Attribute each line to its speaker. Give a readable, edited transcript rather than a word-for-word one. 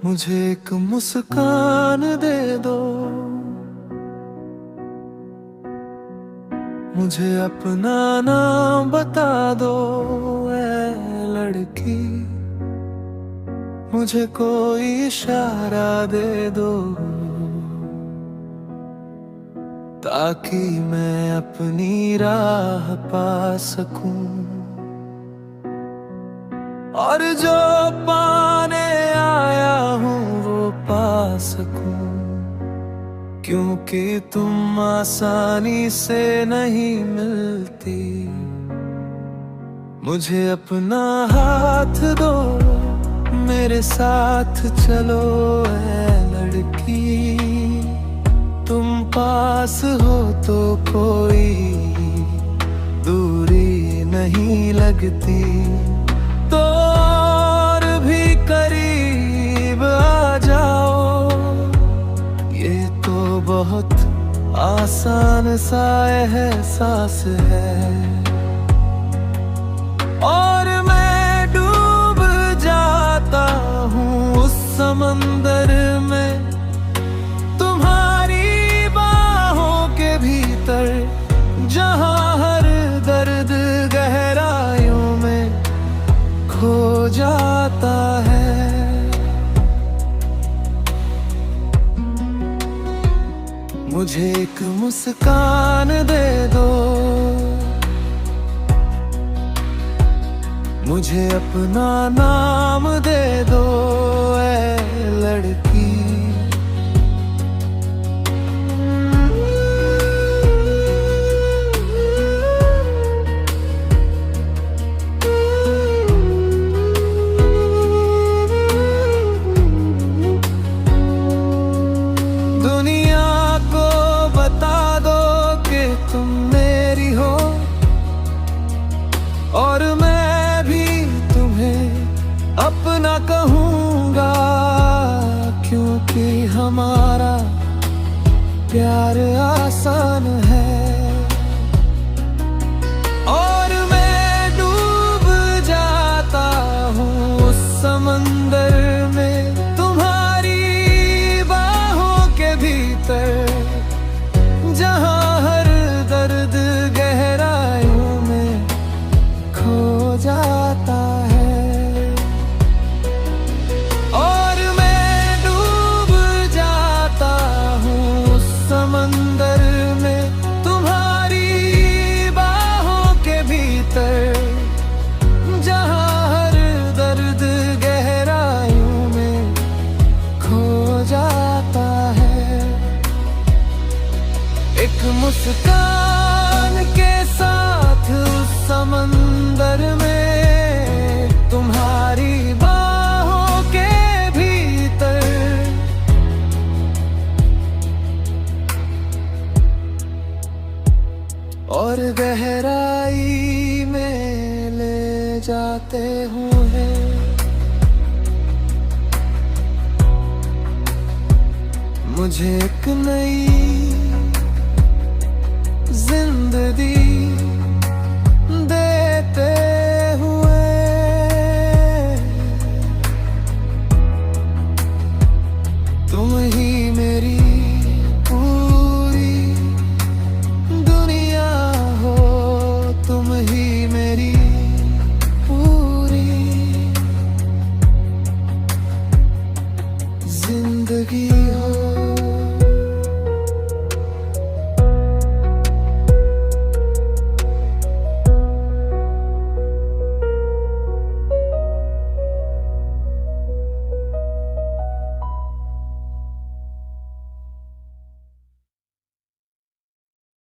Speaker 1: मुझे एक मुस्कान दे दो, मुझे अपना नाम बता दो ऐ लड़की। मुझे कोई इशारा दे दो ताकि मैं अपनी राह पा सकूं, और जो पाने आया हूँ वो पा सकूं। क्योंकि तुम आसानी से नहीं मिलती। मुझे अपना हाथ दो, मेरे साथ चलो ऐ लड़की। तुम पास हो तो कोई दूरी नहीं लगती, तो और भी करीब आ जाओ। ये तो बहुत आसान सा एहसास है, और मैं डूब जाता हूँ उस समंदर में, तुम्हारी बाहों के भीतर, जहाँ हर दर्द गहराइयों में खो जाता है। मुझे एक मुस्कान दे दो, मुझे अपना नाम दे दो ऐ लड़की। दुनिया को बता दो कि तुम मेरी हो, और मैं भी तुम्हें अपना कहूँगा। क्योंकि हमारा प्यार आसान है, और मैं डूब जाता हूँ उस समंदर में, तुम्हारी बाहों के भीतर, जहाँ हर दर्द गहराइयों में खो जाता है। और मैं डूब जाता हूँ उस समंदर में, तुम्हारी बाहों के भीतर, जहाँ हर दर्द गहराइयों में खो जाता है। एक मुस्कान के साथ उस समंदर में, तुम्हारी बाहों के भीतर, और गहराई में ले जाते हुए मुझे एक नई जिंदगी